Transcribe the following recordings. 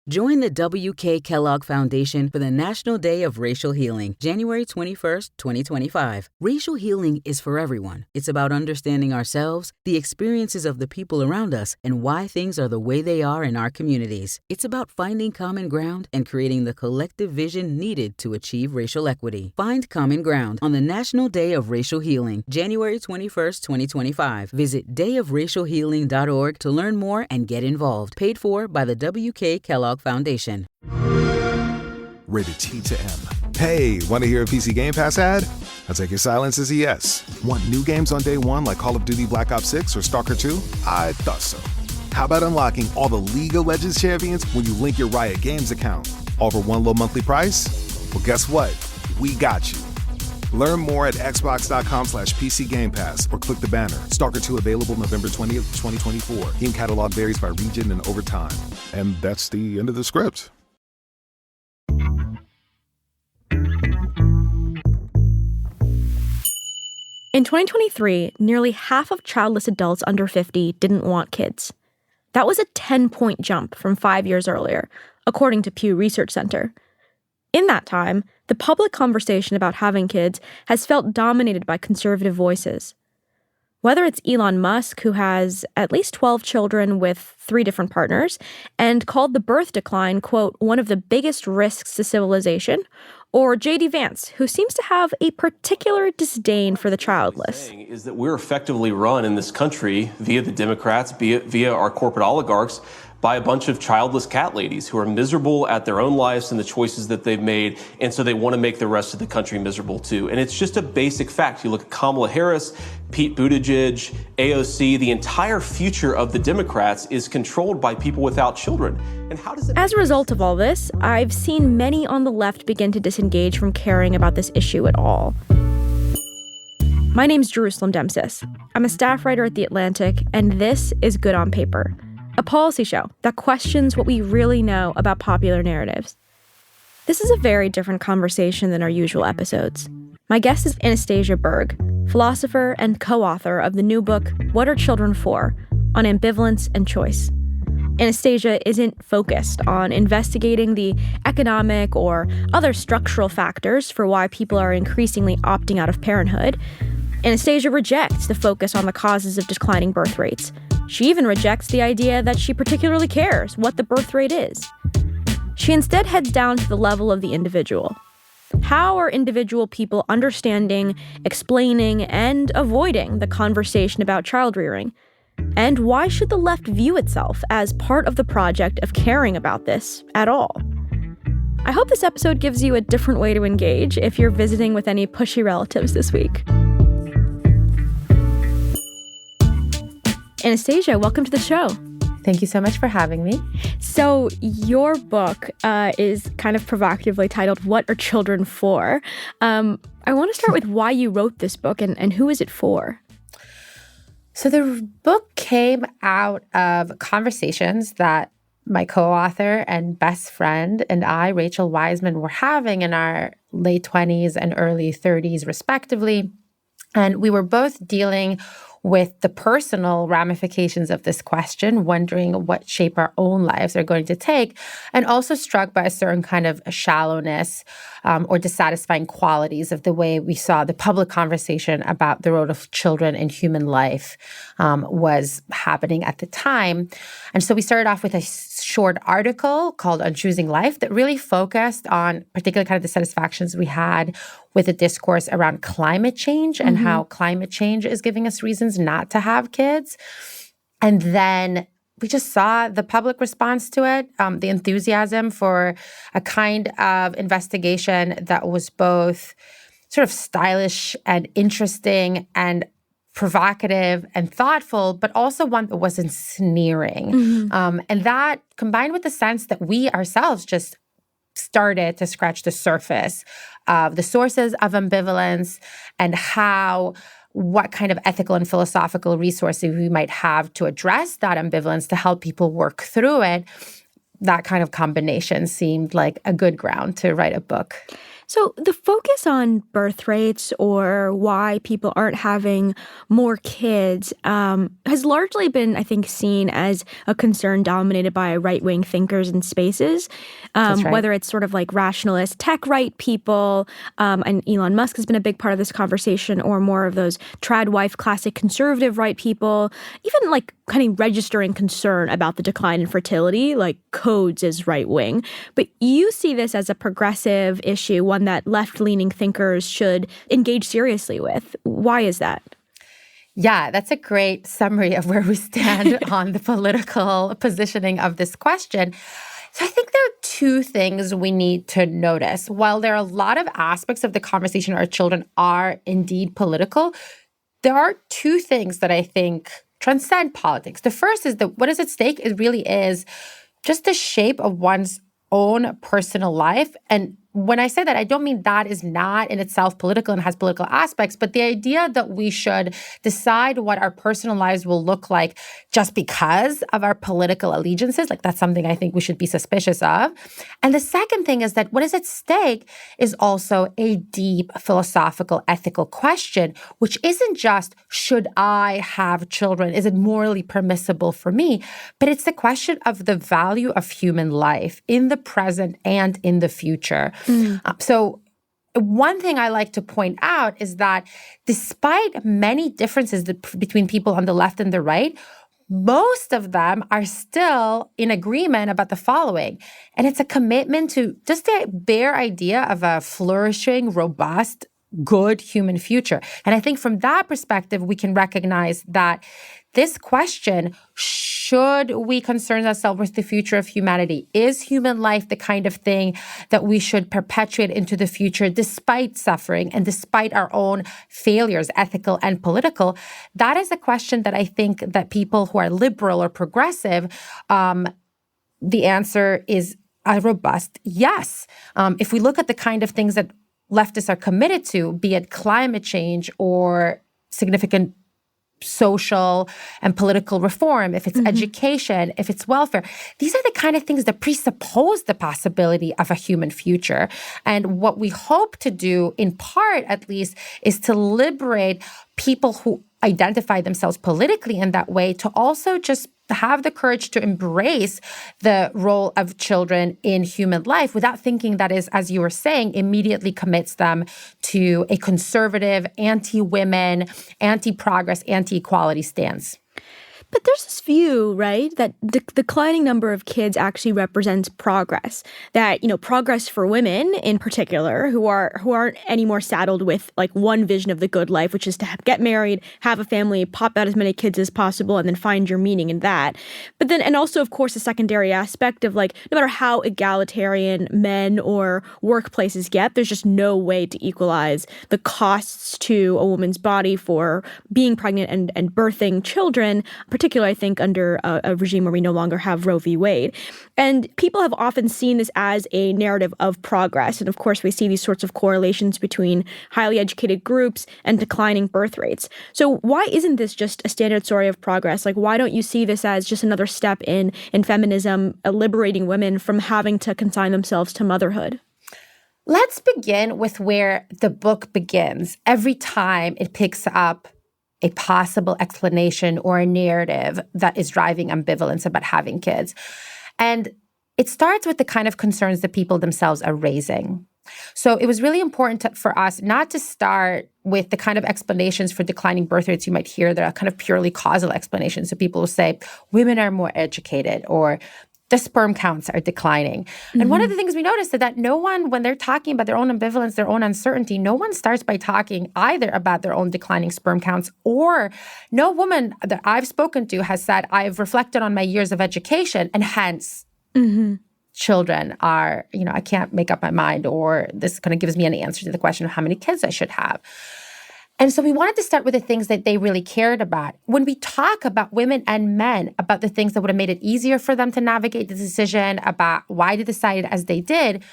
Join the W.K. Kellogg Foundation for the National Day of Racial Healing, January 21st, 2025. Racial healing is for everyone. It's about understanding ourselves, the experiences of the people around us, and why things are the way they are in our communities. It's about finding common ground and creating the collective vision needed to achieve racial equity. Find common ground on the National Day of Racial Healing, January 21st, 2025. Visit dayofracialhealing.org to learn more and get involved. Paid for by the W.K. Kellogg Foundation. Rated T to M. Hey, want to hear a PC Game Pass ad? I'll take your silence as a yes. Want new games on day one like Call of Duty Black Ops 6 or Stalker 2? I thought so. How about unlocking all the League of Legends champions when you link your Riot Games account? All for one low monthly price? Well, guess what? We got you. Learn more at xbox.com/PC Game Pass or click the banner. Stalker 2 available November 20th, 2024. Game catalog varies by region and over time. And that's the end of the script. In 2023, nearly half of childless adults under 50 didn't want kids. That was a 10-point jump from 5 years earlier, according to Pew Research Center. In that time, the public conversation about having kids has felt dominated by conservative voices. Whether it's Elon Musk, who has at least 12 children with 3 different partners, and called the birth decline, quote, one of the biggest risks to civilization, or J.D. Vance, who seems to have a particular disdain for the childless. Is that we're effectively run in this country via the Democrats, via our corporate oligarchs, by a bunch of childless cat ladies who are miserable at their own lives and the choices that they've made, and so they want to make the rest of the country miserable too. And it's just a basic fact. You look at Kamala Harris, Pete Buttigieg, AOC, the entire future of the Democrats is controlled by people without children. And how does it... As a result of all this, I've seen many on the left begin to disengage from caring about this issue at all. My name's Jerusalem Demsis. I'm a staff writer at The Atlantic, and this is Good on Paper, a policy show that questions what we really know about popular narratives. This is a very different conversation than our usual episodes. My guest is Anastasia Berg, philosopher and co-author of the new book, What Are Children For? On Ambivalence and Choice. Anastasia isn't focused on investigating the economic or other structural factors for why people are increasingly opting out of parenthood. Anastasia rejects the focus on the causes of declining birth rates. She even rejects the idea that she particularly cares what the birth rate is. She instead heads down to the level of the individual. How are individual people understanding, explaining, and avoiding the conversation about child rearing? And why should the left view itself as part of the project of caring about this at all? I hope this episode gives you a different way to engage if you're visiting with any pushy relatives this week. Anastasia, welcome to the show. Thank you so much for having me. So your book is kind of provocatively titled, What Are Children For? I want to start with why you wrote this book and who is it for? So the book came out of conversations that my co-author and best friend and I, Rachel Wiseman, were having in our late 20s and early 30s, respectively. And we were both dealing with the personal ramifications of this question, wondering what shape our own lives are going to take, and also struck by a certain kind of shallowness or dissatisfying qualities of the way we saw the public conversation about the role of children in human life was happening at the time. And so we started off with a short article called On Choosing Life that really focused on particularly kind of the satisfactions we had with a discourse around climate change and how climate change is giving us reasons not to have kids. And then we just saw the public response to it, the enthusiasm for a kind of investigation that was both sort of stylish and interesting and provocative and thoughtful, but also one that wasn't sneering. And that combined with the sense that we ourselves just started to scratch the surface of the sources of ambivalence and what kind of ethical and philosophical resources we might have to address that ambivalence to help people work through it, that kind of combination seemed like a good ground to write a book. So the focus on birth rates or why people aren't having more kids has largely been, I think, seen as a concern dominated by right-wing thinkers and spaces, That's right. whether it's sort of like rationalist tech right people, and Elon Musk has been a big part of this conversation, or more of those trad wife classic conservative right people, even like kind of registering concern about the decline in fertility, like codes as right-wing. But you see this as a progressive issue, one that left-leaning thinkers should engage seriously with. Why is that? Yeah, that's a great summary of where we stand on the political positioning of this question. So I think there are two things we need to notice. While there are a lot of aspects of the conversation our children are indeed political, there are two things that I think transcend politics. The first is that what is at stake really is just the shape of one's own personal life. And when I say that, I don't mean that is not in itself political and has political aspects, but the idea that we should decide what our personal lives will look like just because of our political allegiances, like that's something I think we should be suspicious of. And the second thing is that what is at stake is also a deep philosophical, ethical question, which isn't just, should I have children? Is it morally permissible for me? But it's the question of the value of human life in the present and in the future. So one thing I like to point out is that despite many differences between people on the left and the right, most of them are still in agreement about the following. And it's a commitment to just the bare idea of a flourishing, robust, good human future. And I think from that perspective, we can recognize that this question, should we concern ourselves with the future of humanity? Is human life the kind of thing that we should perpetuate into the future despite suffering and despite our own failures, ethical and political? That is a question that I think that people who are liberal or progressive, the answer is a robust yes. If we look at the kind of things that leftists are committed to, be it climate change or significant social and political reform, if it's education, if it's welfare, these are the kind of things that presuppose the possibility of a human future. And what we hope to do, in part at least, is to liberate people who identify themselves politically in that way to also just have the courage to embrace the role of children in human life without thinking that is, as you were saying, immediately commits them to a conservative, anti-women, anti-progress, anti-equality stance. But there's this view, right, that the declining number of kids actually represents progress. That, progress for women in particular who aren't anymore saddled with like one vision of the good life, which is to get married, have a family, pop out as many kids as possible, and then find your meaning in that. But then, and also, of course, a secondary aspect of like, no matter how egalitarian men or workplaces get, there's just no way to equalize the costs to a woman's body for being pregnant and birthing children, particularly, I think, under a regime where we no longer have Roe v. Wade. And people have often seen this as a narrative of progress. And of course, we see these sorts of correlations between highly educated groups and declining birth rates. So why isn't this just a standard story of progress? Like, why don't you see this as just another step in feminism, liberating women from having to consign themselves to motherhood? Let's begin with where the book begins. Every time it picks up a possible explanation or a narrative that is driving ambivalence about having kids. And it starts with the kind of concerns that people themselves are raising. So it was really important for us not to start with the kind of explanations for declining birth rates you might hear that are kind of purely causal explanations. So people will say, women are more educated, or the sperm counts are declining. And one of the things we noticed is that no one, when they're talking about their own ambivalence, their own uncertainty, no one starts by talking either about their own declining sperm counts, or no woman that I've spoken to has said, I've reflected on my years of education and hence children are, I can't make up my mind, or this kind of gives me an answer to the question of how many kids I should have. And so we wanted to start with the things that they really cared about. When we talk about women and men, about the things that would have made it easier for them to navigate the decision, about why they decided as they did,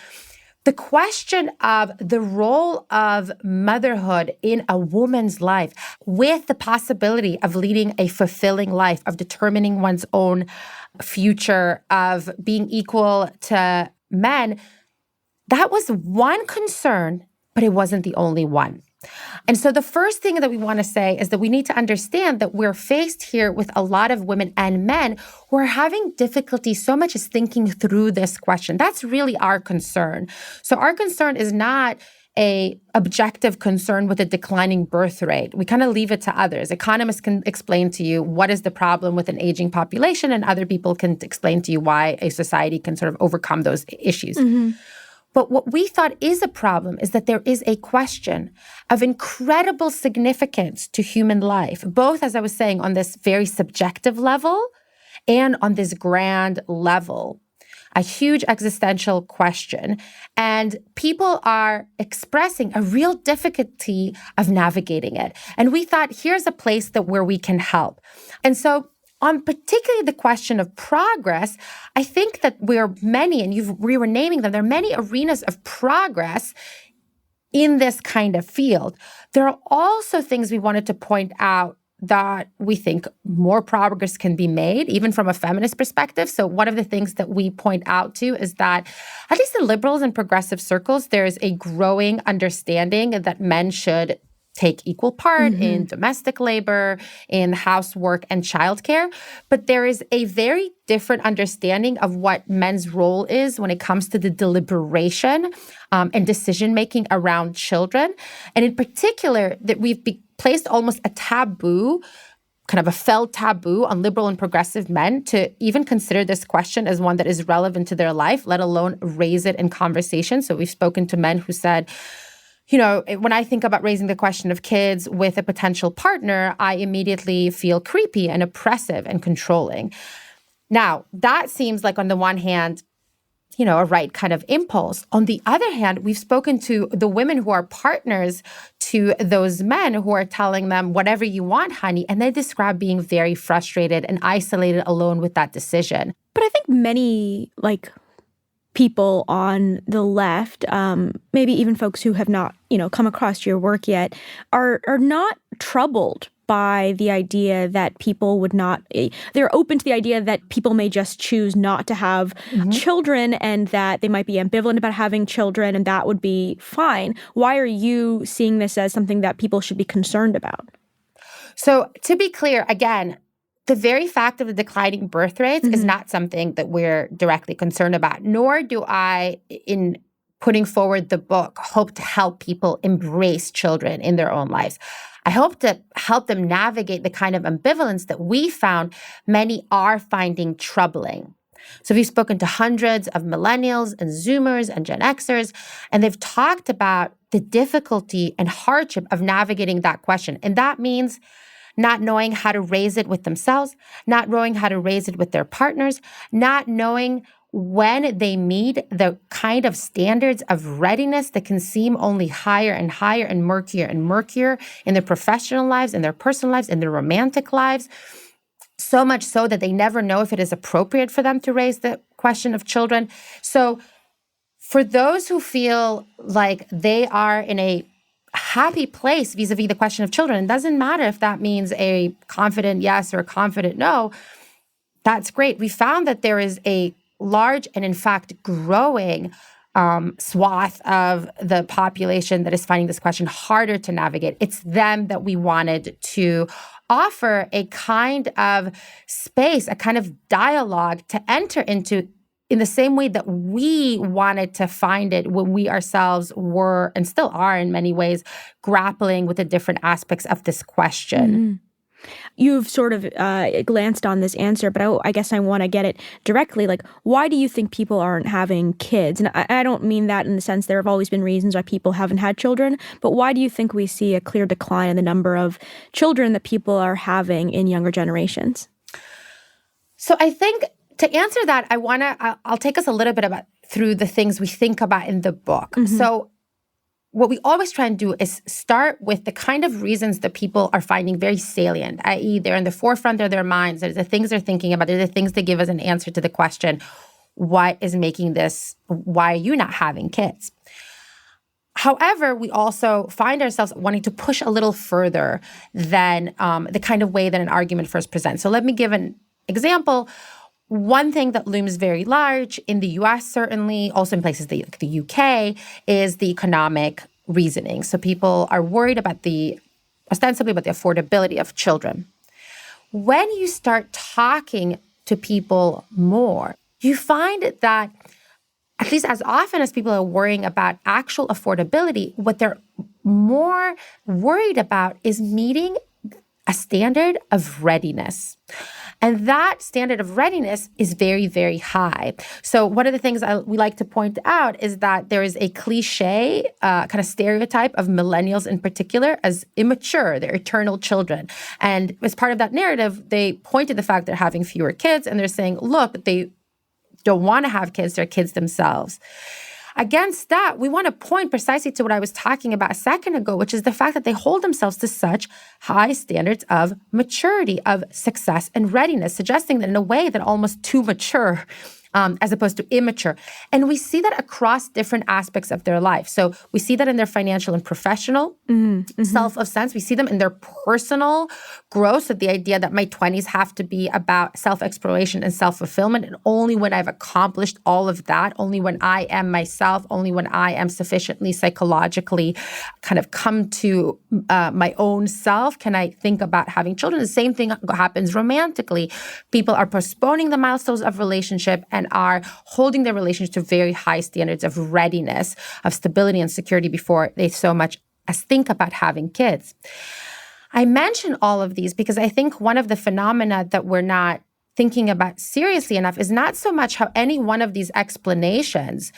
the question of the role of motherhood in a woman's life with the possibility of leading a fulfilling life, of determining one's own future, of being equal to men, That was one concern, but it wasn't the only one. And so the first thing that we want to say is that we need to understand that we're faced here with a lot of women and men who are having difficulty so much as thinking through this question. That's really our concern. So our concern is not a objective concern with a declining birth rate. We kind of leave it to others. Economists can explain to you what is the problem with an aging population, and other people can explain to you why a society can sort of overcome those issues. Mm-hmm. But what we thought is a problem is that there is a question of incredible significance to human life, both, as I was saying, on this very subjective level and on this grand level. A huge existential question. And people are expressing a real difficulty of navigating it. And we thought, here's a place where we can help. And so on particularly the question of progress, I think that we're many, and we were naming them, there are many arenas of progress in this kind of field. There are also things we wanted to point out that we think more progress can be made, even from a feminist perspective. So one of the things that we point out to is that, at least in liberals and progressive circles, there is a growing understanding that men should take equal part in domestic labor, in housework and childcare. But there is a very different understanding of what men's role is when it comes to the deliberation and decision-making around children. And in particular, that we've placed almost a taboo, kind of a felt taboo on liberal and progressive men to even consider this question as one that is relevant to their life, let alone raise it in conversation. So we've spoken to men who said, you know, when I think about raising the question of kids with a potential partner, I immediately feel creepy and oppressive and controlling. Now, that seems like, on the one hand, you know, a right kind of impulse. On the other hand, we've spoken to the women who are partners to those men who are telling them, whatever you want, honey, and they describe being very frustrated and isolated alone with that decision. But I think many, people on the left, maybe even folks who have not, come across your work yet, are not troubled by the idea that people would not, they're open to the idea that people may just choose not to have children, and that they might be ambivalent about having children, and that would be fine. Why are you seeing this as something that people should be concerned about? So to be clear, again, the very fact of the declining birth rates is not something that we're directly concerned about, nor do I, in putting forward the book, hope to help people embrace children in their own lives. I hope to help them navigate the kind of ambivalence that we found many are finding troubling. So we've spoken to hundreds of millennials and Zoomers and Gen Xers, and they've talked about the difficulty and hardship of navigating that question. And that means not knowing how to raise it with themselves, not knowing how to raise it with their partners, not knowing when they meet the kind of standards of readiness that can seem only higher and higher and murkier in their professional lives, in their personal lives, in their romantic lives, so much so that they never know if it is appropriate for them to raise the question of children. So for those who feel like they are in a happy place vis-a-vis the question of children, it doesn't matter if that means a confident yes or a confident no, that's great. We found that there is a large and, in fact, growing swath of the population that is finding this question harder to navigate. It's them that we wanted to offer a kind of space, a kind of dialogue to enter into, in the same way that we wanted to find it when we ourselves were, and still are in many ways, grappling with the different aspects of this question. You've sort of glanced on this answer, but I guess I want to get it directly. Why do you think people aren't having kids? And I don't mean that in the sense there have always been reasons why people haven't had children, but why do you think we see a clear decline in the number of children that people are having in younger generations? So I think to answer that, I'll take us a little bit through the things we think about in the book. So what we always try and do is start with the kind of reasons that people are finding very salient, i.e. they're in the forefront of their minds. They're the things they're thinking about. They're the things that give us an answer to the question, what is making this, why are you not having kids? However, we also find ourselves wanting to push a little further than the kind of way that an argument first presents. So let me give an example. one thing that looms very large in the US, certainly, also in places like the UK, is the economic reasoning. So people are worried about ostensibly about the affordability of children. When you start talking to people more, you find that at least as often as people are worrying about actual affordability, what they're more worried about is meeting a standard of readiness. And that standard of readiness is very, very high. So one of the things we like to point out is that there is a cliche kind of stereotype of millennials in particular as immature. They're eternal children. And as part of that narrative, they point to the fact they're having fewer kids, and they're saying, look, they don't want to have kids. They're kids themselves. Against that, we want to point precisely to what I was talking about a second ago, which is the fact that they hold themselves to such high standards of maturity, of success and readiness, suggesting that in a way that almost too mature as opposed to immature. And we see that across different aspects of their life. So we see that in their financial and professional self of sense. We see them in their personal growth. So the idea that my 20s have to be about self-exploration and self-fulfillment. And only when I've accomplished all of that, only when I am myself, only when I am sufficiently psychologically kind of come to my own self, can I think about having children. The same thing happens romantically. People are postponing the milestones of relationship and are holding their relationship to very high standards of readiness, of stability and security before they so much as think about having kids. I mention all of these because I think one of the phenomena that we're not thinking about seriously enough is not so much how any one of these explanations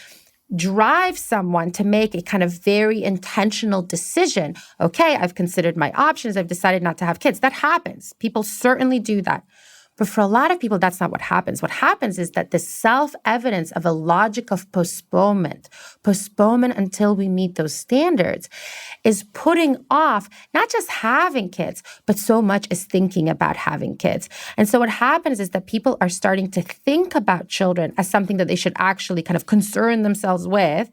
drive someone to make a kind of very intentional decision. Okay, I've considered my options. I've decided not to have kids. That happens. People certainly do that. But for a lot of people, that's not what happens. What happens is that the self-evidence of a logic of postponement until we meet those standards, is putting off not just having kids, but so much as thinking about having kids. And so what happens is that people are starting to think about children as something that they should actually kind of concern themselves with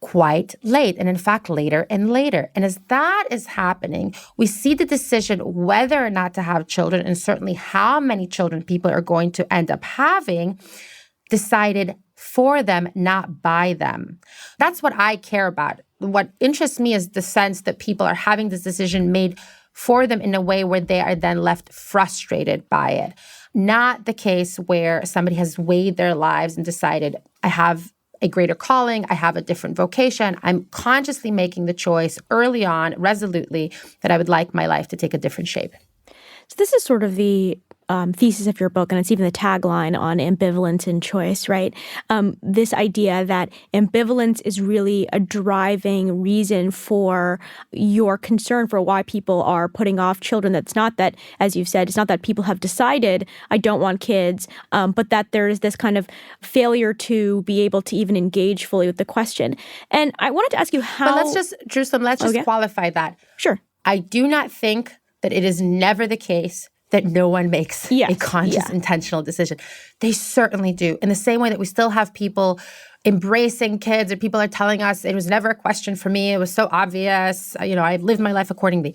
quite late, and in fact, later and later. And as that is happening, we see the decision whether or not to have children, and certainly how many children people are going to end up having, decided for them, not by them. That's what I care about. What interests me is the sense that people are having this decision made for them in a way where they are then left frustrated by it. Not the case where somebody has weighed their lives and decided, I have a greater calling, I have a different vocation. I'm consciously making the choice early on, resolutely, that I would like my life to take a different shape. So this is sort of the thesis of your book, and it's even the tagline on ambivalence and choice, right? This idea that ambivalence is really a driving reason for your concern for why people are putting off children. That's not that, as you've said, it's not that people have decided, I don't want kids, but that there is this kind of failure to be able to even engage fully with the question. And I wanted to ask you how— But let's just qualify that. Sure. I do not think that it is never the case that no one makes a conscious, intentional decision. They certainly do. In the same way that we still have people embracing kids, or people are telling us it was never a question for me, it was so obvious, I lived my life accordingly.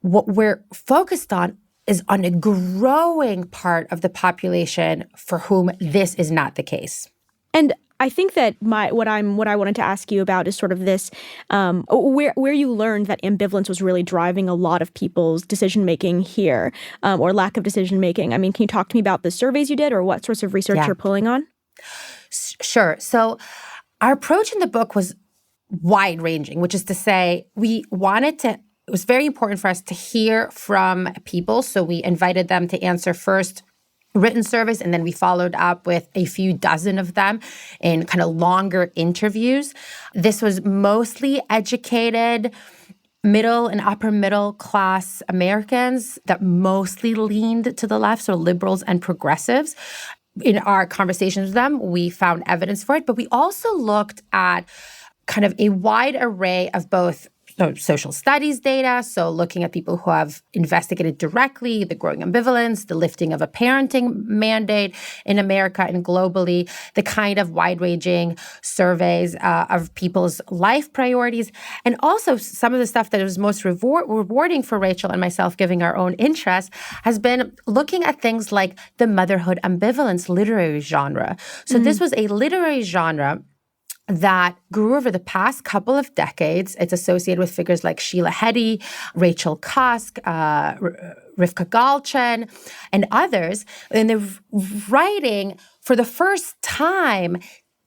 What we're focused on is on a growing part of the population for whom this is not the case. And I think that what I wanted to ask you about is sort of this, where you learned that ambivalence was really driving a lot of people's decision-making here, or lack of decision-making. I mean, can you talk to me about the surveys you did, or what sorts of research you're pulling on? Sure. So our approach in the book was wide-ranging, which is to say it was very important for us to hear from people. So we invited them to answer first written surveys, and then we followed up with a few dozen of them in kind of longer interviews. This was mostly educated, middle and upper middle class Americans that mostly leaned to the left, so liberals and progressives. In our conversations with them, we found evidence for it, but we also looked at kind of a wide array of both social studies data, so looking at people who have investigated directly the growing ambivalence, the lifting of a parenting mandate in America and globally, the kind of wide-ranging surveys of people's life priorities, and also some of the stuff that was most rewarding for Rachel and myself, giving our own interest, has been looking at things like the motherhood ambivalence literary genre. So this was a literary genre that grew over the past couple of decades. It's associated with figures like Sheila Heti, Rachel Cusk, Rivka Galchen, and others. And they're writing for the first time,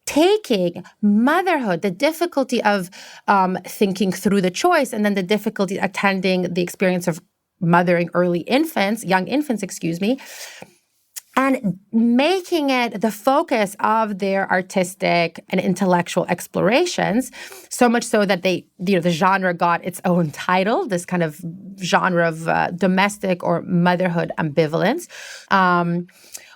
taking motherhood, the difficulty of thinking through the choice, and then the difficulty attending the experience of mothering young infants, and making it the focus of their artistic and intellectual explorations, so much so that the genre got its own title, this kind of genre of domestic or motherhood ambivalence.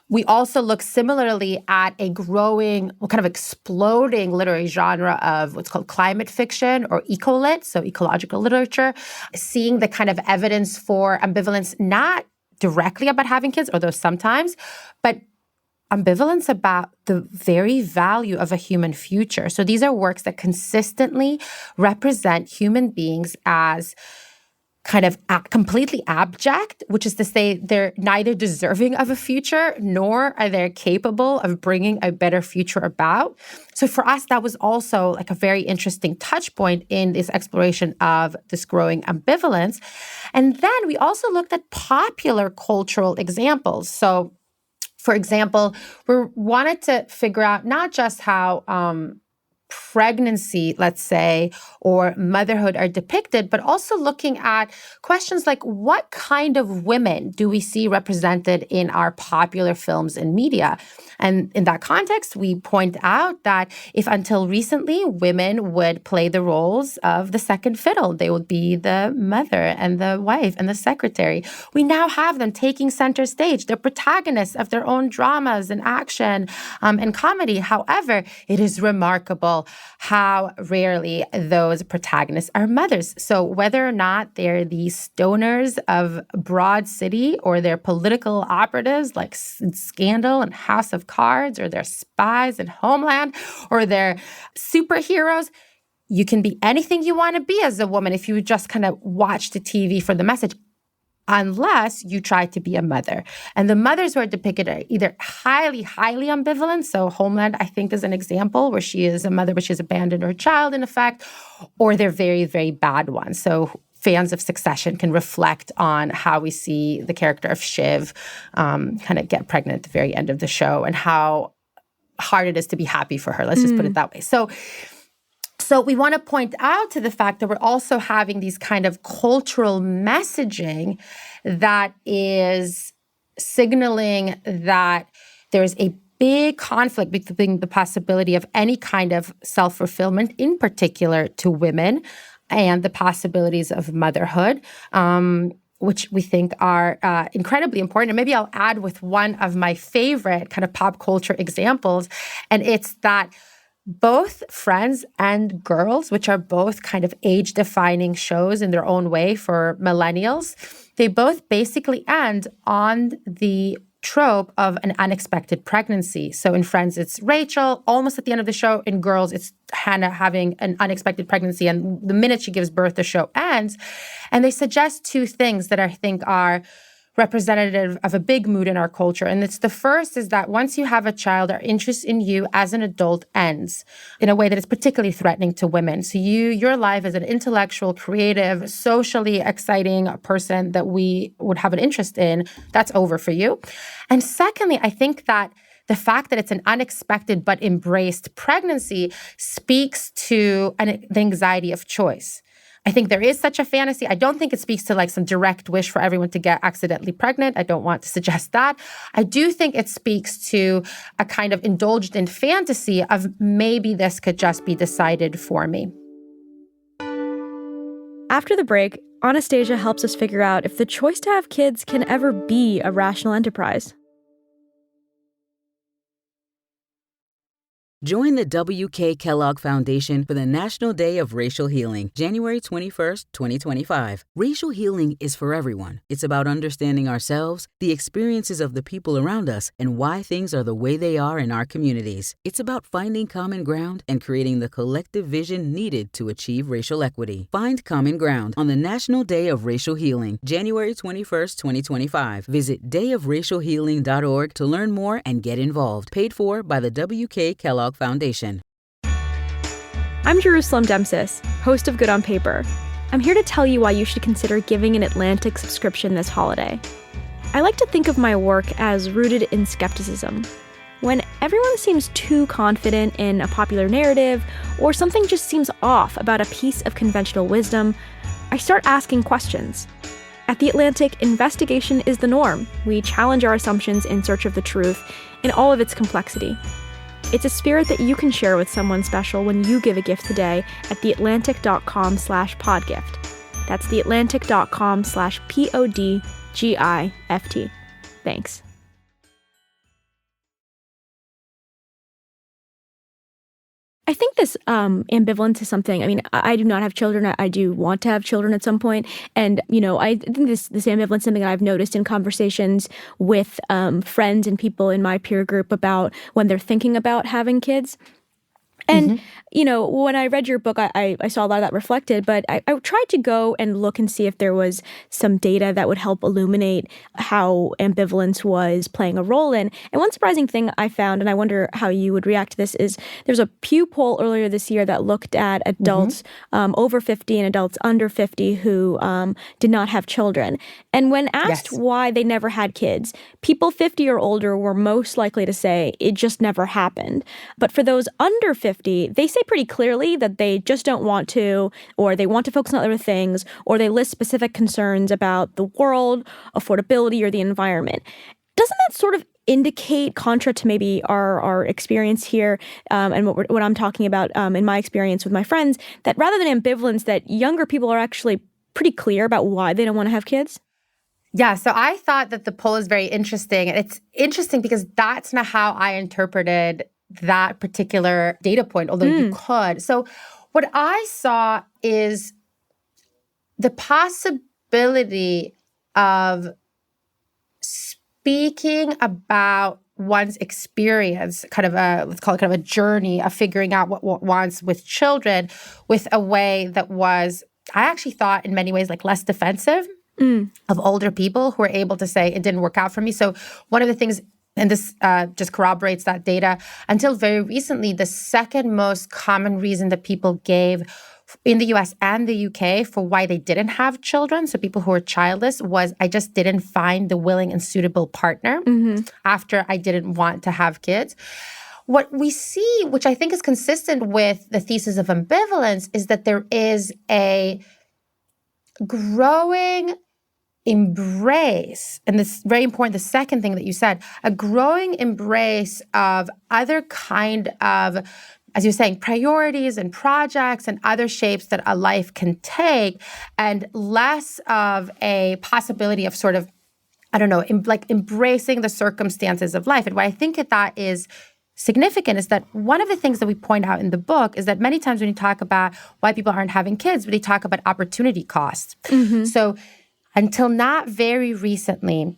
We also look similarly at a growing, kind of exploding literary genre of what's called climate fiction or ecolit, so ecological literature, seeing the kind of evidence for ambivalence, not directly about having kids, although sometimes, but ambivalence about the very value of a human future. So these are works that consistently represent human beings as kind of completely abject, which is to say they're neither deserving of a future nor are they capable of bringing a better future about. So for us, that was also like a very interesting touch point in this exploration of this growing ambivalence. And then we also looked at popular cultural examples. So for example, we wanted to figure out not just how pregnancy, let's say, or motherhood are depicted, but also looking at questions like what kind of women do we see represented in our popular films and media? And in that context, we point out that if until recently women would play the roles of the second fiddle, they would be the mother and the wife and the secretary. We now have them taking center stage. They're protagonists of their own dramas and action and comedy. However, it is remarkable how rarely those protagonists are mothers. So whether or not they're the stoners of Broad City or they're political operatives like Scandal and House of Cards, or they're spies in Homeland, or they're superheroes, you can be anything you want to be as a woman if you just kind of watch the TV for the message, unless you try to be a mother. And the mothers who are depicted are either highly, highly ambivalent. So Homeland, I think, is an example where she is a mother, but she's abandoned her child, in effect, or they're very, very bad ones. So fans of Succession can reflect on how we see the character of Shiv kind of get pregnant at the very end of the show and how hard it is to be happy for her. Let's just put it that way. So we want to point out to the fact that we're also having these kind of cultural messaging that is signaling that there's a big conflict between the possibility of any kind of self-fulfillment, in particular to women, and the possibilities of motherhood, which we think are incredibly important. And maybe I'll add with one of my favorite kind of pop culture examples, and it's that both Friends and Girls, which are both kind of age-defining shows in their own way for millennials, they both basically end on the trope of an unexpected pregnancy. So in Friends, it's Rachel almost at the end of the show. In Girls, it's Hannah having an unexpected pregnancy. And the minute she gives birth, the show ends. And they suggest two things that I think are representative of a big mood in our culture. And it's the first is that once you have a child, our interest in you as an adult ends in a way that is particularly threatening to women. So your life as an intellectual, creative, socially exciting person that we would have an interest in, that's over for you. And secondly, I think that the fact that it's an unexpected but embraced pregnancy speaks to the anxiety of choice. I think there is such a fantasy. I don't think it speaks to like some direct wish for everyone to get accidentally pregnant. I don't want to suggest that. I do think it speaks to a kind of indulged in fantasy of maybe this could just be decided for me. After the break, Anastasia helps us figure out if the choice to have kids can ever be a rational enterprise. Join the W.K. Kellogg Foundation for the National Day of Racial Healing, January 21st, 2025. Racial healing is for everyone. It's about understanding ourselves, the experiences of the people around us, and why things are the way they are in our communities. It's about finding common ground and creating the collective vision needed to achieve racial equity. Find common ground on the National Day of Racial Healing, January 21st, 2025. Visit dayofracialhealing.org to learn more and get involved. Paid for by the W.K. Kellogg Foundation. I'm Jerusalem Demsis, host of Good on Paper. I'm here to tell you why you should consider giving an Atlantic subscription this holiday. I like to think of my work as rooted in skepticism. When everyone seems too confident in a popular narrative, or something just seems off about a piece of conventional wisdom, I start asking questions. At The Atlantic, investigation is the norm. We challenge our assumptions in search of the truth in all of its complexity. It's a spirit that you can share with someone special when you give a gift today at theatlantic.com/podgift. That's theatlantic.com/PODGIFT. Thanks. I think this ambivalence is something, I do not have children. I do want to have children at some point. And, I think this ambivalence is something that I've noticed in conversations with friends and people in my peer group about when they're thinking about having kids. And, when I read your book, I saw a lot of that reflected, but I tried to go and look and see if there was some data that would help illuminate how ambivalence was playing a role in. And one surprising thing I found, and I wonder how you would react to this, is there's a Pew poll earlier this year that looked at adults over 50 and adults under 50 who did not have children. And when asked why they never had kids, people 50 or older were most likely to say it just never happened. But for those under 50, they say pretty clearly that they just don't want to, or they want to focus on other things, or they list specific concerns about the world, affordability, or the environment. Doesn't that sort of indicate, contra to maybe our experience here, and what I'm talking about in my experience with my friends, that rather than ambivalence, that younger people are actually pretty clear about why they don't want to have kids? Yeah, so I thought that the poll is very interesting. And it's interesting because that's not how I interpreted that particular data point, although you could. So what I saw is the possibility of speaking about one's experience, kind of let's call it kind of a journey of figuring out what wants with children, with a way that was, I actually thought in many ways like less defensive of older people who were able to say it didn't work out for me. So one of the things, and this just corroborates that data, until very recently, the second most common reason that people gave in the US and the UK for why they didn't have children, so people who were childless, was I just didn't find the willing and suitable partner after I didn't want to have kids. What we see, which I think is consistent with the thesis of ambivalence, is that there is a growing embrace, and this is very important, the second thing that you said, a growing embrace of other kind of, as you're saying, priorities and projects and other shapes that a life can take, and less of a possibility of sort of, like embracing the circumstances of life. And why I think that is significant is that one of the things that we point out in the book is that many times when you talk about why people aren't having kids, we talk about opportunity costs. So until not very recently,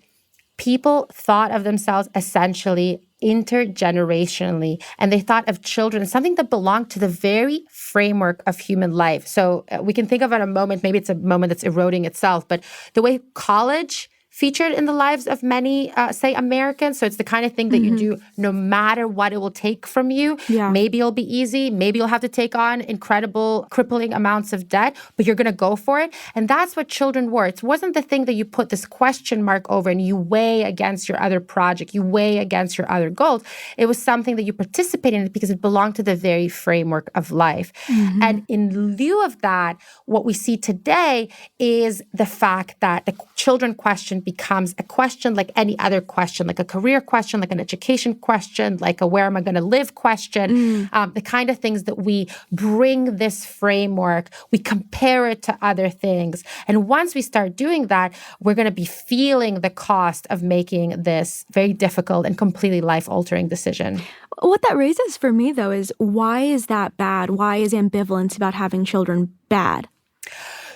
people thought of themselves essentially intergenerationally, and they thought of children as something that belonged to the very framework of human life. So we can think of it a moment, maybe it's a moment that's eroding itself, but the way college featured in the lives of many, say, Americans. So it's the kind of thing that you do no matter what it will take from you. Yeah. Maybe it'll be easy. Maybe you'll have to take on incredible, crippling amounts of debt, but you're going to go for it. And that's what children were. It wasn't the thing that you put this question mark over and you weigh against your other project, you weigh against your other goals. It was something that you participated in because it belonged to the very framework of life. And in lieu of that, what we see today is the fact that the children question becomes a question like any other question, like a career question, like an education question, like a where am I going to live question, the kind of things that we bring this framework, we compare it to other things. And once we start doing that, we're going to be feeling the cost of making this very difficult and completely life-altering decision. What that raises for me, though, is why is that bad? Why is ambivalence about having children bad?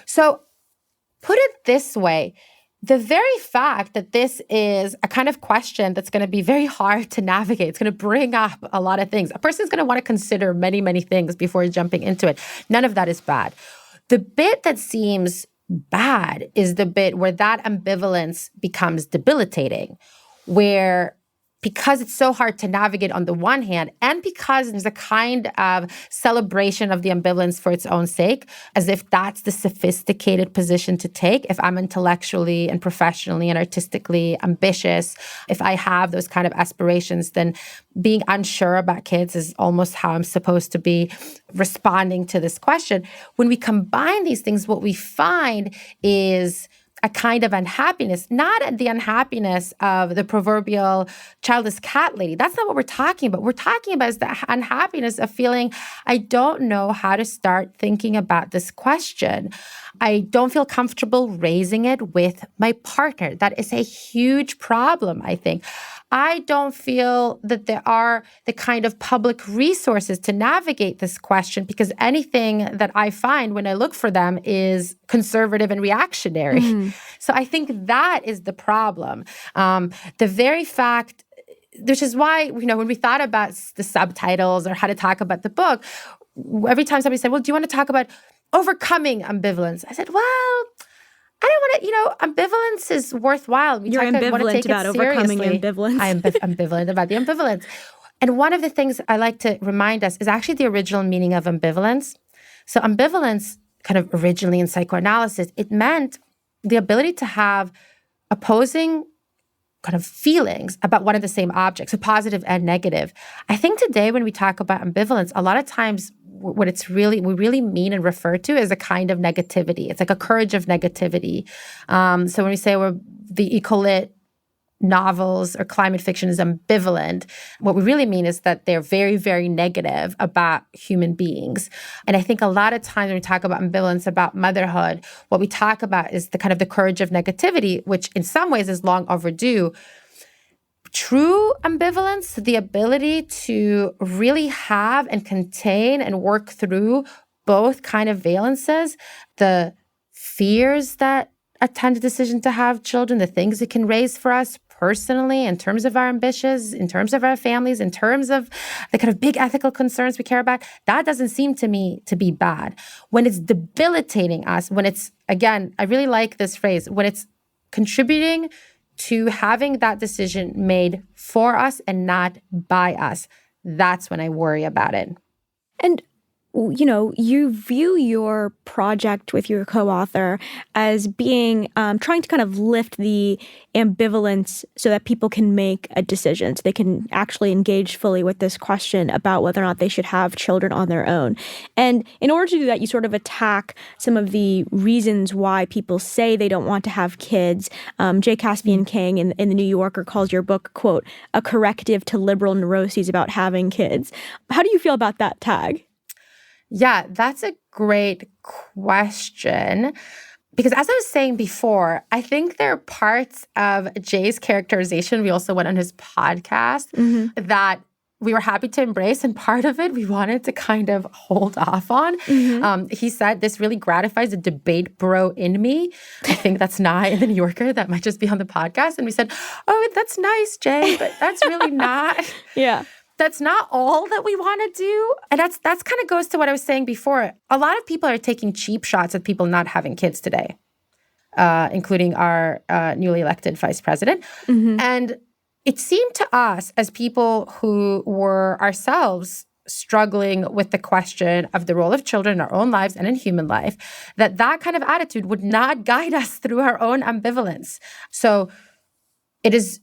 So put it this way. The very fact that this is a kind of question that's going to be very hard to navigate, it's going to bring up a lot of things. A person's going to want to consider many, many things before jumping into it. None of that is bad. The bit that seems bad is the bit where that ambivalence becomes debilitating, where because it's so hard to navigate on the one hand, and because there's a kind of celebration of the ambivalence for its own sake, as if that's the sophisticated position to take. If I'm intellectually and professionally and artistically ambitious, if I have those kind of aspirations, then being unsure about kids is almost how I'm supposed to be responding to this question. When we combine these things, what we find is a kind of unhappiness, not the unhappiness of the proverbial childless cat lady. That's not what we're talking about. We're talking about is the unhappiness of feeling, I don't know how to start thinking about this question. I don't feel comfortable raising it with my partner. That is a huge problem, I think. I don't feel that there are the kind of public resources to navigate this question because anything that I find when I look for them is conservative and reactionary. So I think that is the problem. The very fact, which is why, when we thought about the subtitles or how to talk about the book, every time somebody said, well, do you want to talk about overcoming ambivalence? I said, well, I don't want to, ambivalence is worthwhile. You're ambivalent about overcoming ambivalence. I am ambivalent about the ambivalence. And one of the things I like to remind us is actually the original meaning of ambivalence. So ambivalence, kind of originally in psychoanalysis, it meant the ability to have opposing kind of feelings about one and the same object, so positive and negative. I think today when we talk about ambivalence, a lot of times what we really mean and refer to is a kind of negativity. It's like a courage of negativity. So when we say the eco-lit novels or climate fiction is ambivalent, what we really mean is that they're very, very negative about human beings. And I think a lot of times when we talk about ambivalence, about motherhood, what we talk about is the kind of the courage of negativity, which in some ways is long overdue. True ambivalence, the ability to really have and contain and work through both kind of valences, the fears that attend the decision to have children, the things it can raise for us personally, in terms of our ambitions, in terms of our families, in terms of the kind of big ethical concerns we care about, that doesn't seem to me to be bad. When it's debilitating us, when it's, again, I really like this phrase, when it's contributing to having that decision made for us and not by us, that's when I worry about it. And you view your project with your co-author as being trying to kind of lift the ambivalence so that people can make a decision, so they can actually engage fully with this question about whether or not they should have children on their own. And in order to do that, you sort of attack some of the reasons why people say they don't want to have kids. J. Caspian King in the New Yorker calls your book, quote, a corrective to liberal neuroses about having kids. How do you feel about that tag? Yeah, that's a great question. Because as I was saying before, I think there are parts of Jay's characterization, we also went on his podcast, that we were happy to embrace, and part of it we wanted to kind of hold off on. He said, this really gratifies the debate bro in me. I think that's not in the New Yorker. That might just be on the podcast. And we said, oh, that's nice, Jay, but that's really not. Yeah. That's not all that we want to do. And that's kind of goes to what I was saying before. A lot of people are taking cheap shots at people not having kids today, including our newly elected vice president. And it seemed to us, as people who were ourselves struggling with the question of the role of children in our own lives and in human life, that kind of attitude would not guide us through our own ambivalence. So it is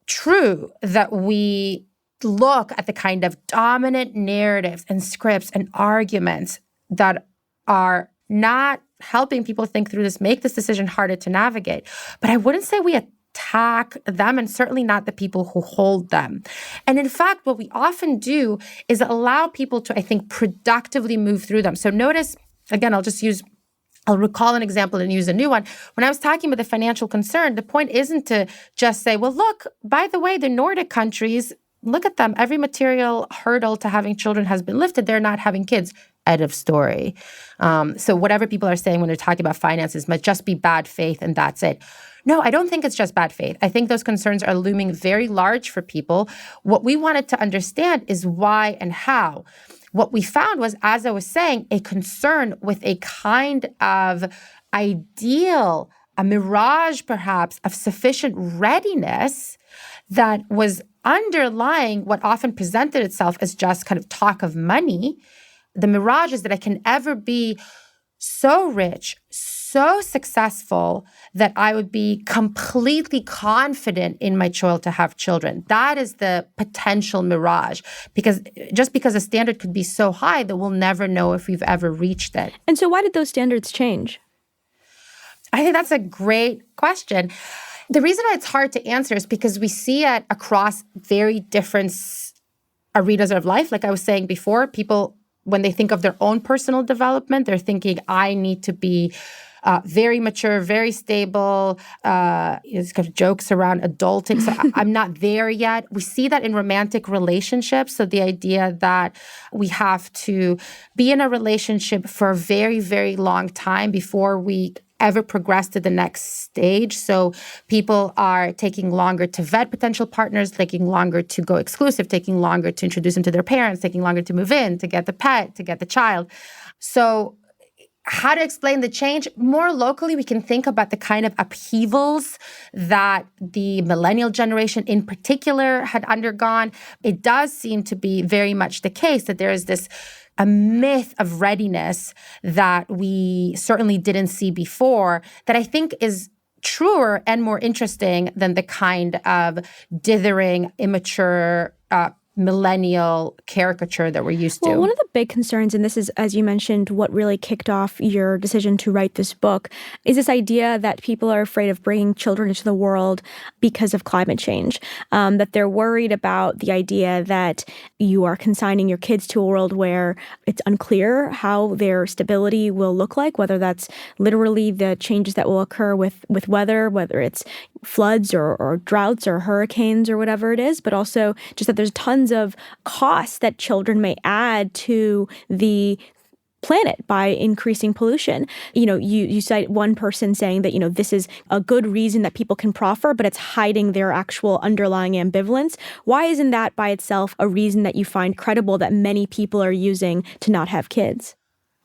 true that we look at the kind of dominant narratives and scripts and arguments that are not helping people think through this, make this decision harder to navigate. But I wouldn't say we attack them, and certainly not the people who hold them. And in fact, what we often do is allow people to, I think, productively move through them. So notice, again, I'll recall an example and use a new one. When I was talking about the financial concern, the point isn't to just say, well, look, by the way, the Nordic countries, look at them. Every material hurdle to having children has been lifted. They're not having kids. End of story. So whatever people are saying when they're talking about finances must just be bad faith and that's it. No, I don't think it's just bad faith. I think those concerns are looming very large for people. What we wanted to understand is why and how. What we found was, as I was saying, a concern with a kind of ideal, a mirage perhaps, of sufficient readiness that was underlying what often presented itself as just kind of talk of money. The mirage is that I can ever be so rich, so successful that I would be completely confident in my child to have children. That is the potential mirage, because just because a standard could be so high that we'll never know if we've ever reached it. And so why did those standards change? I think that's a great question. The reason why it's hard to answer is because we see it across very different arenas of life. Like I was saying before, people, when they think of their own personal development, they're thinking, I need to be very mature, very stable. It's kind of jokes around adulting. So I'm not there yet. We see that in romantic relationships. So the idea that we have to be in a relationship for a very, very long time before we ever progress to the next stage. So people are taking longer to vet potential partners, taking longer to go exclusive, taking longer to introduce them to their parents, taking longer to move in, to get the pet, to get the child. So how to explain the change? More locally, we can think about the kind of upheavals that the millennial generation in particular had undergone. It does seem to be very much the case that there is a myth of readiness that we certainly didn't see before that I think is truer and more interesting than the kind of dithering, immature, millennial caricature that we're used to. Well, one of the big concerns, and this is, as you mentioned, what really kicked off your decision to write this book, is this idea that people are afraid of bringing children into the world because of climate change, that they're worried about the idea that you are consigning your kids to a world where it's unclear how their stability will look like, whether that's literally the changes that will occur with weather, whether it's floods or droughts or hurricanes or whatever it is, but also just that there's tons of costs that children may add to the planet by increasing pollution. You cite one person saying that, this is a good reason that people can proffer, but it's hiding their actual underlying ambivalence. Why isn't that by itself a reason that you find credible that many people are using to not have kids?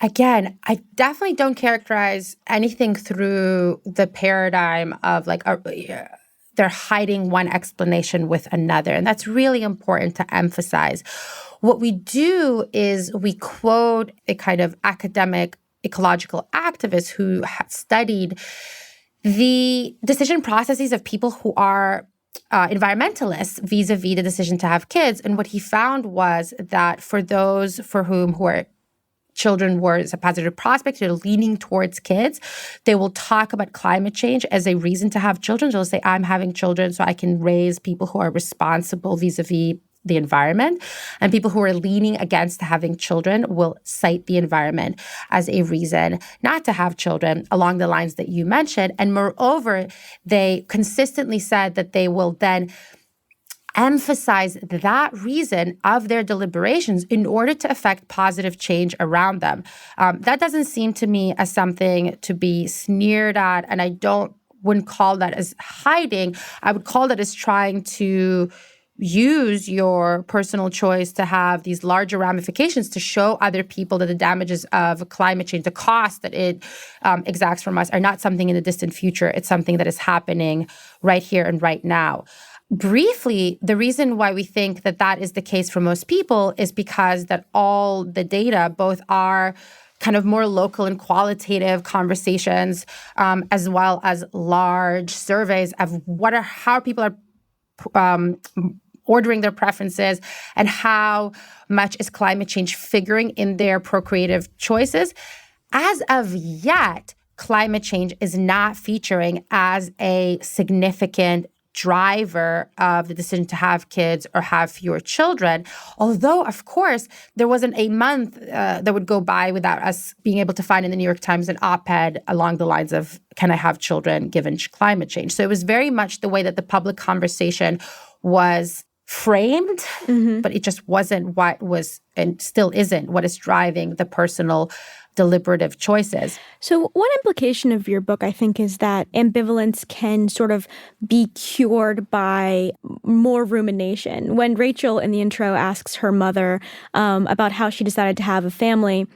Again, I definitely don't characterize anything through the paradigm of they're hiding one explanation with another. And that's really important to emphasize. What we do is we quote a kind of academic ecological activist who studied the decision processes of people who are environmentalists vis-a-vis the decision to have kids. And what he found was that for those for whom children were a positive prospect, they're leaning towards kids, they will talk about climate change as a reason to have children. They'll say, I'm having children so I can raise people who are responsible vis-a-vis the environment. And people who are leaning against having children will cite the environment as a reason not to have children along the lines that you mentioned. And moreover, they consistently said that they will then emphasize that reason of their deliberations in order to affect positive change around them. That doesn't seem to me as something to be sneered at, and I wouldn't call that as hiding. I would call that as trying to use your personal choice to have these larger ramifications to show other people that the damages of climate change, the cost that it exacts from us, are not something in the distant future. It's something that is happening right here and right now. Briefly, the reason why we think that that is the case for most people is because that all the data, both are kind of more local and qualitative conversations, as well as large surveys of how people are ordering their preferences and how much is climate change figuring in their procreative choices, as of yet, climate change is not featuring as a significant driver of the decision to have kids or have fewer children. Although, of course, there wasn't a month that would go by without us being able to find in the New York Times an op-ed along the lines of, can I have children given climate change? So it was very much the way that the public conversation was framed, but it just wasn't what was, and still isn't, what is driving the personal deliberative choices. So one implication of your book, I think, is that ambivalence can sort of be cured by more rumination. When Rachel in the intro asks her mother about how she decided to have a family,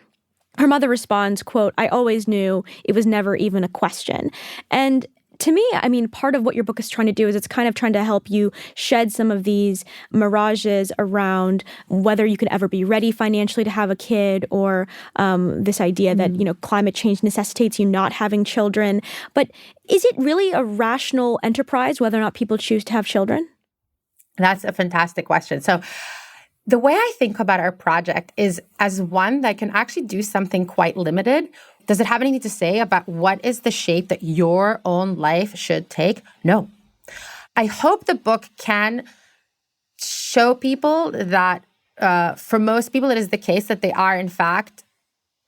her mother responds, quote, "I always knew, it was never even a question." And to me, I mean, part of what your book is trying to do is it's kind of trying to help you shed some of these mirages around whether you could ever be ready financially to have a kid, or this idea that, you know, climate change necessitates you not having children. But is it really a rational enterprise whether or not people choose to have children? That's a fantastic question. So the way I think about our project is as one that can actually do something quite limited. Does it have anything to say about what is the shape that your own life should take? No. I hope the book can show people that for most people, it is the case that they are, in fact,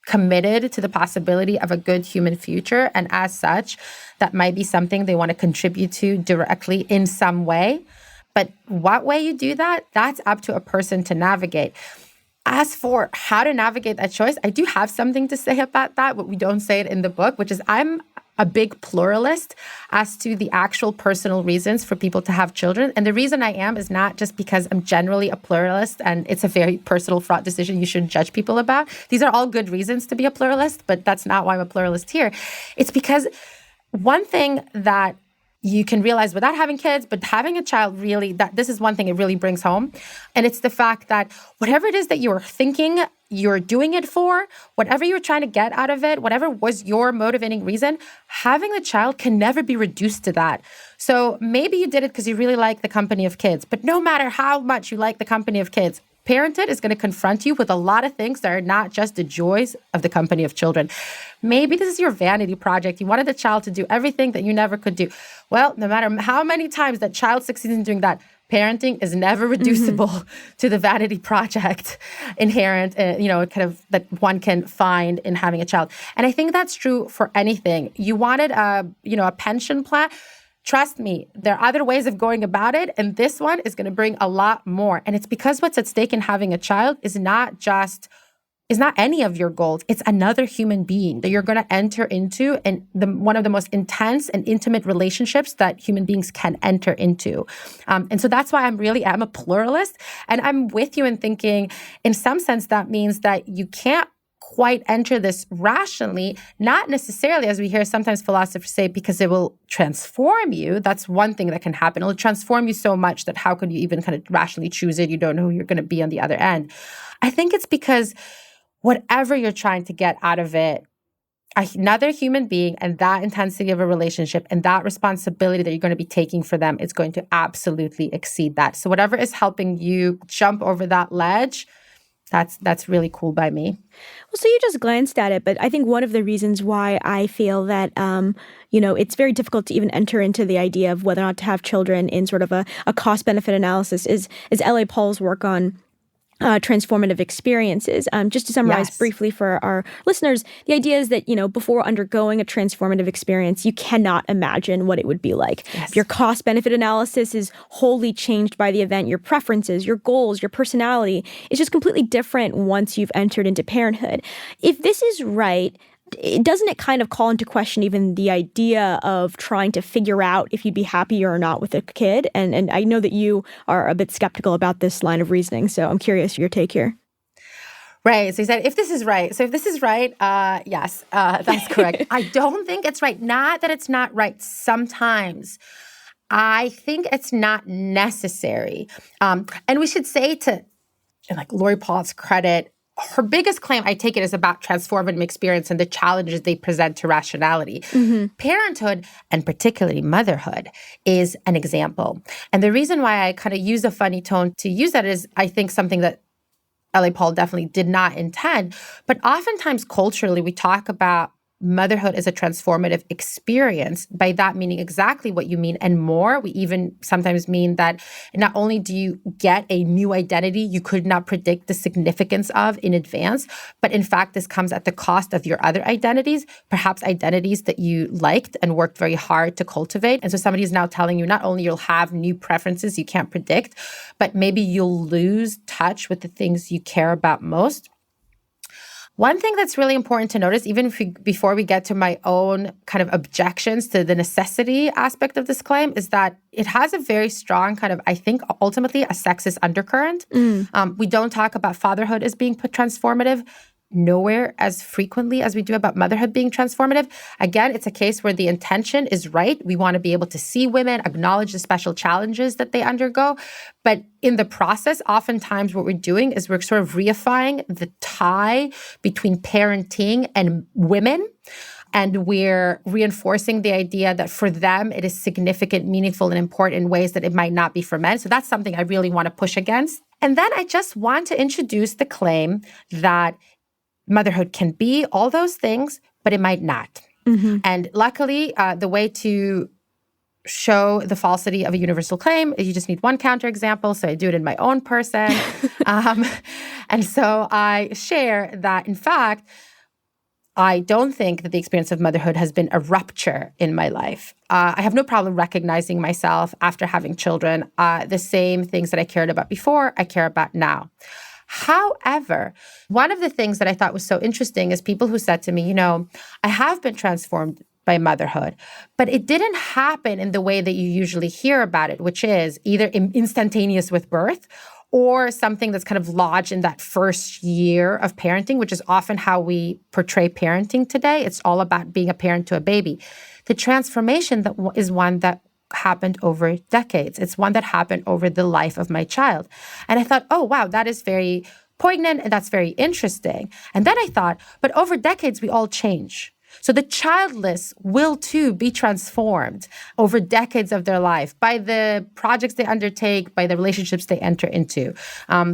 committed to the possibility of a good human future. And as such, that might be something they want to contribute to directly in some way. But what way you do that, that's up to a person to navigate. As for how to navigate that choice, I do have something to say about that, but we don't say it in the book, which is I'm a big pluralist as to the actual personal reasons for people to have children. And the reason I am is not just because I'm generally a pluralist and it's a very personal, fraught decision you shouldn't judge people about. These are all good reasons to be a pluralist, but that's not why I'm a pluralist here. It's because one thing that you can realize without having kids, but having a child really, that this is one thing it really brings home. And it's the fact that whatever it is that you're thinking you're doing it for, whatever you're trying to get out of it, whatever was your motivating reason, having a child can never be reduced to that. So maybe you did it because you really like the company of kids, but no matter how much you like the company of kids, Parenthood is going to confront you with a lot of things that are not just the joys of the company of children. Maybe this is your vanity project. You wanted the child to do everything that you never could do. Well, no matter how many times that child succeeds in doing that, parenting is never reducible to the vanity project inherent, kind of that one can find in having a child. And I think that's true for anything. You wanted a pension plan. Trust me, there are other ways of going about it, and this one is going to bring a lot more. And it's because what's at stake in having a child is not any of your goals. It's another human being that you're going to enter into, and one of the most intense and intimate relationships that human beings can enter into. And so that's why I'm a pluralist, and I'm with you in thinking, in some sense, that means that you can't quite enter this rationally, not necessarily, as we hear sometimes philosophers say, because it will transform you. That's one thing that can happen. It'll transform you so much that how could you even kind of rationally choose it? You don't know who you're going to be on the other end. I think it's because whatever you're trying to get out of it, another human being and that intensity of a relationship and that responsibility that you're going to be taking for them is going to absolutely exceed that. So whatever is helping you jump over that ledge, that's really cool by me. Well, so you just glanced at it, but I think one of the reasons why I feel that, it's very difficult to even enter into the idea of whether or not to have children in sort of a cost-benefit analysis is L.A. Paul's work on transformative experiences. Just to summarize briefly for our listeners, the idea is that, before undergoing a transformative experience, you cannot imagine what it would be like. Yes. If your cost-benefit analysis is wholly changed by the event, your preferences, your goals, your personality is just completely different once you've entered into parenthood. If this is right, doesn't it kind of call into question even the idea of trying to figure out if you'd be happier or not with a kid? And I know that you are a bit skeptical about this line of reasoning, so I'm curious your take here. Right. So you said, if this is right. So if this is right, yes, that's correct. I don't think it's right. Not that it's not right sometimes. I think it's not necessary. And we should say to, Lori Paul's credit, her biggest claim, I take it, is about transformative experience and the challenges they present to rationality. Mm-hmm. Parenthood, and particularly motherhood, is an example. And the reason why I kind of use a funny tone to use that is, I think, something that L.A. Paul definitely did not intend. But oftentimes culturally, we talk about motherhood as a transformative experience. By that meaning exactly what you mean and more. We even sometimes mean that not only do you get a new identity you could not predict the significance of in advance, but in fact, this comes at the cost of your other identities, perhaps identities that you liked and worked very hard to cultivate. And so somebody is now telling you not only you'll have new preferences you can't predict, but maybe you'll lose touch with the things you care about most. One thing that's really important to notice, even before we get to my own kind of objections to the necessity aspect of this claim, is that it has a very strong kind of, I think, ultimately a sexist undercurrent. We don't talk about fatherhood as being transformative nowhere as frequently as we do about motherhood being transformative. Again, it's a case where the intention is right. We want to be able to see women, acknowledge the special challenges that they undergo. But in the process, oftentimes what we're doing is we're sort of reifying the tie between parenting and women. And we're reinforcing the idea that for them, it is significant, meaningful, and important in ways that it might not be for men. So that's something I really want to push against. And then I just want to introduce the claim that motherhood can be all those things, but it might not. And luckily, the way to show the falsity of a universal claim is you just need one counterexample. So I do it in my own person. And so I share that, in fact, I don't think that the experience of motherhood has been a rupture in my life. I have no problem recognizing myself after having children. The same things that I cared about before, I care about now. However, one of the things that I thought was so interesting is people who said to me, you know, I have been transformed by motherhood, but it didn't happen in the way that you usually hear about it, which is either instantaneous with birth or something that's kind of lodged in that first year of parenting, which is often how we portray parenting today. It's all about being a parent to a baby. The transformation that is one that happened over decades. It's one that happened over the life of my child. And I thought, oh, wow, that is very poignant and that's very interesting. And then I thought, but over decades, we all change. So the childless will too be transformed over decades of their life by the projects they undertake, by the relationships they enter into.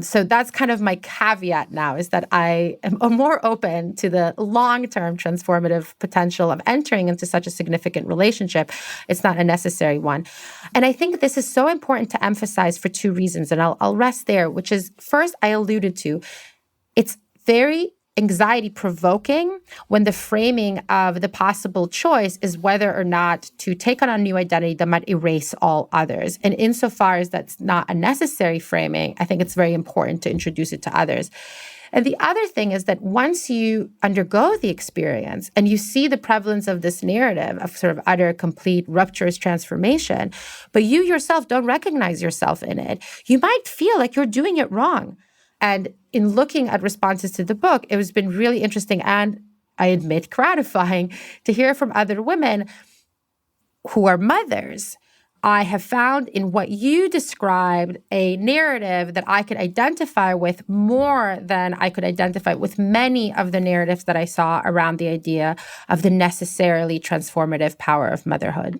So that's kind of my caveat now, is that I am more open to the long-term transformative potential of entering into such a significant relationship. It's not a necessary one. And I think this is so important to emphasize for two reasons, and I'll rest there, which is, first, I alluded to, it's very anxiety-provoking when the framing of the possible choice is whether or not to take on a new identity that might erase all others. And insofar as that's not a necessary framing, I think it's very important to introduce it to others. And the other thing is that once you undergo the experience and you see the prevalence of this narrative of sort of utter, complete, rupturous transformation, but you yourself don't recognize yourself in it, you might feel like you're doing it wrong. And in looking at responses to the book, it has been really interesting and, I admit, gratifying to hear from other women who are mothers. I have found in what you described a narrative that I could identify with more than I could identify with many of the narratives that I saw around the idea of the necessarily transformative power of motherhood.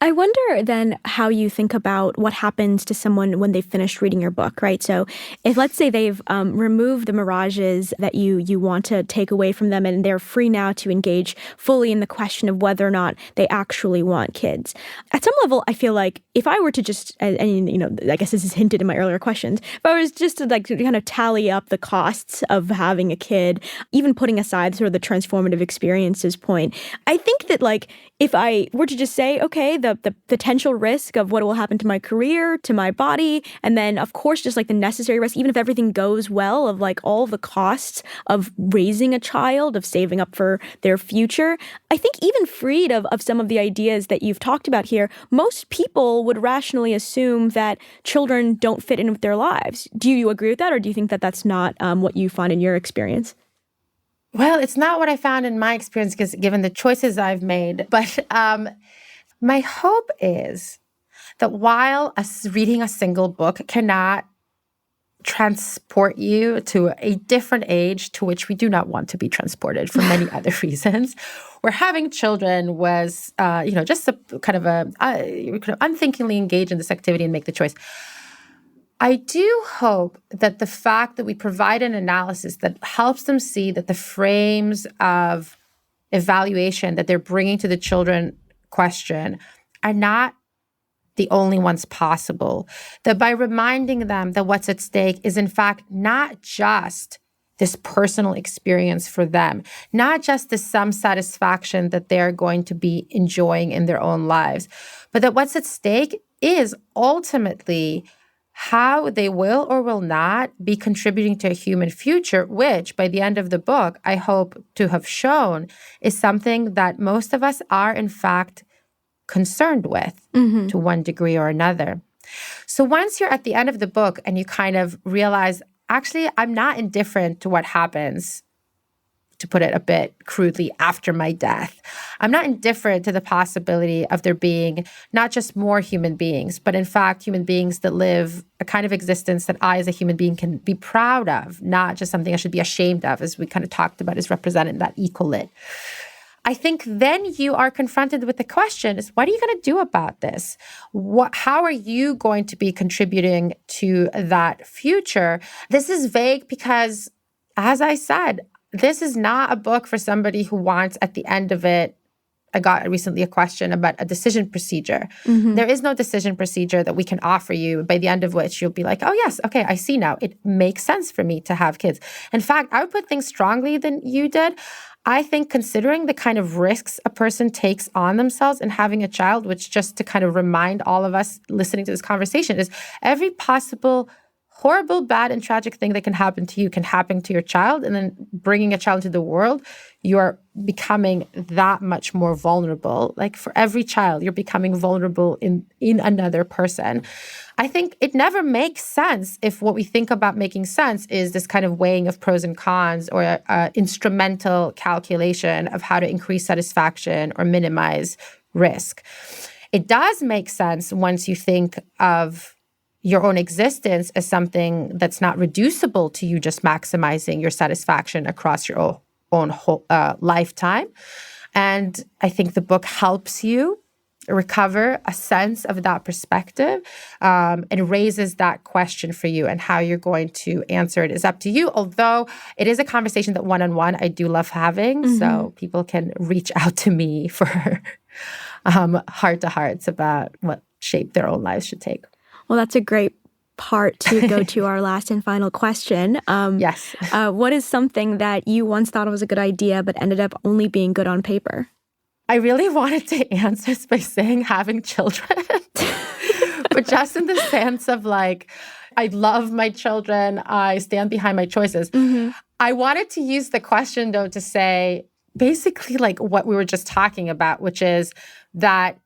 I wonder then how you think about what happens to someone when they've finished reading your book, right? So if, let's say, they've removed the mirages that you want to take away from them and they're free now to engage fully in the question of whether or not they actually want kids. At some level, I feel like if I were to just, and you know, I guess this is hinted in my earlier questions, if I was just to kind of tally up the costs of having a kid, even putting aside sort of the transformative experiences point, I think that like if I were to just say, okay, the potential risk of what will happen to my career, to my body, and then, of course, just like the necessary risk, even if everything goes well, of like all the costs of raising a child, of saving up for their future. I think even freed of some of the ideas that you've talked about here, most people would rationally assume that children don't fit in with their lives. Do you agree with that, or do you think that that's not what you find in your experience? Well, it's not what I found in my experience, because given the choices I've made, but my hope is that while reading a single book cannot transport you to a different age to which we do not want to be transported for many other reasons, where having children was, just a kind of you could unthinkingly engage in this activity and make the choice. I do hope that the fact that we provide an analysis that helps them see that the frames of evaluation that they're bringing to the children question are not the only ones possible. That by reminding them that what's at stake is in fact not just this personal experience for them, not just the some satisfaction that they're going to be enjoying in their own lives, but that what's at stake is ultimately how they will or will not be contributing to a human future, which by the end of the book, I hope to have shown is something that most of us are in fact concerned with to one degree or another. So once you're at the end of the book and you kind of realize, actually, I'm not indifferent to what happens, to put it a bit crudely, after my death. I'm not indifferent to the possibility of there being not just more human beings, but in fact, human beings that live a kind of existence that I as a human being can be proud of, not just something I should be ashamed of, as we kind of talked about is represented in that ecolit. I think then you are confronted with the question is, what are you going to do about this? How are you going to be contributing to that future? This is vague because, as I said, this is not a book for somebody who wants at the end of it. I got recently a question about a decision procedure. There is no decision procedure that we can offer you by the end of which you'll be like, oh yes, okay, I see now. It makes sense for me to have kids. In fact, I would put things strongly than you did. I think considering the kind of risks a person takes on themselves in having a child, which just to kind of remind all of us listening to this conversation is every possible horrible, bad, and tragic thing that can happen to you can happen to your child. And then bringing a child into the world, you're becoming that much more vulnerable. Like for every child, you're becoming vulnerable in another person. I think it never makes sense if what we think about making sense is this kind of weighing of pros and cons or an instrumental calculation of how to increase satisfaction or minimize risk. It does make sense once you think of your own existence as something that's not reducible to you just maximizing your satisfaction across your own whole, lifetime. And I think the book helps you recover a sense of that perspective and raises that question for you, and how you're going to answer it is up to you. Although it is a conversation that one-on-one I do love having, so people can reach out to me for heart-to-hearts about what shape their own lives should take. Well, that's a great part to go to our last and final question. Yes. What is something that you once thought was a good idea but ended up only being good on paper? I really wanted to answer this by saying having children, but just in the sense of like, I love my children. I stand behind my choices. I wanted to use the question, though, to say basically like what we were just talking about, which is that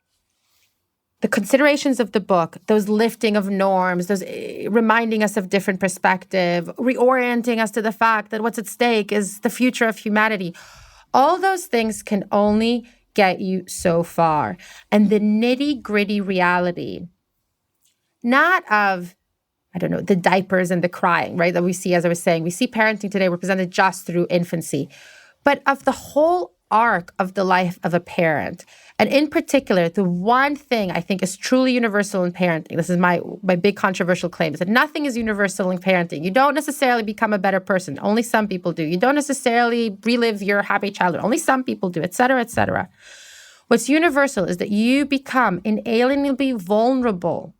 the considerations of the book, those lifting of norms, those reminding us of different perspective, reorienting us to the fact that what's at stake is the future of humanity. All those things can only get you so far. And the nitty-gritty reality, not of, I don't know, the diapers and the crying, right, that we see, as I was saying, we see parenting today represented just through infancy, but of the whole arc of the life of a parent. And in particular, the one thing I think is truly universal in parenting, this is my big controversial claim, is that nothing is universal in parenting. You don't necessarily become a better person. Only some people do. You don't necessarily relive your happy childhood. Only some people do, et cetera, et cetera. What's universal is that you become inalienably vulnerable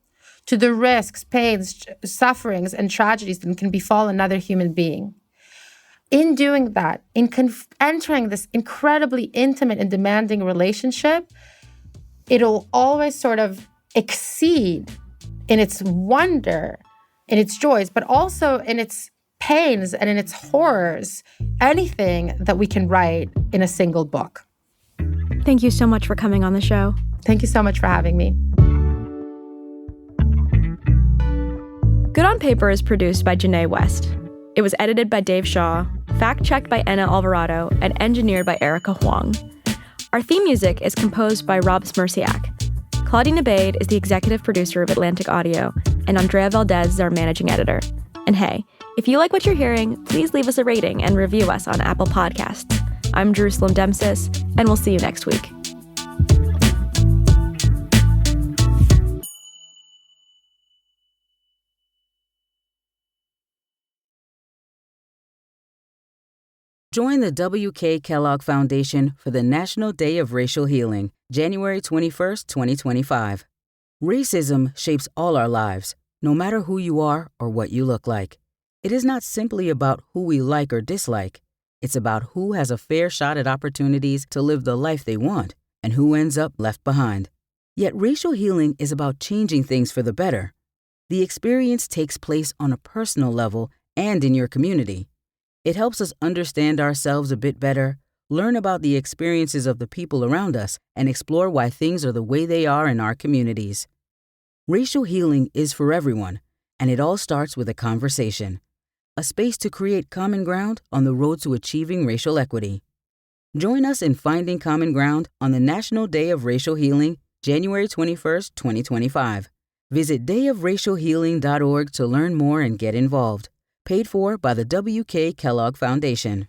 to the risks, pains, sufferings, and tragedies that can befall another human being. In doing that, in entering this incredibly intimate and demanding relationship, it'll always sort of exceed in its wonder, in its joys, but also in its pains and in its horrors, anything that we can write in a single book. Thank you so much for coming on the show. Thank you so much for having me. Good on Paper is produced by Janae West. It was edited by Dave Shaw, fact-checked by Anna Alvarado, and engineered by Erica Huang. Our theme music is composed by Rob Smirsiak. Claudine Abade is the executive producer of Atlantic Audio, and Andrea Valdez is our managing editor. And hey, if you like what you're hearing, please leave us a rating and review us on Apple Podcasts. I'm Jerusalem Demsis, and we'll see you next week. Join the W.K. Kellogg Foundation for the National Day of Racial Healing, January 21st, 2025. Racism shapes all our lives, no matter who you are or what you look like. It is not simply about who we like or dislike. It's about who has a fair shot at opportunities to live the life they want and who ends up left behind. Yet racial healing is about changing things for the better. The experience takes place on a personal level and in your community. It helps us understand ourselves a bit better, learn about the experiences of the people around us, and explore why things are the way they are in our communities. Racial healing is for everyone, and it all starts with a conversation, a space to create common ground on the road to achieving racial equity. Join us in finding common ground on the National Day of Racial Healing, January 21st, 2025. Visit dayofracialhealing.org to learn more and get involved. Paid for by the W.K. Kellogg Foundation.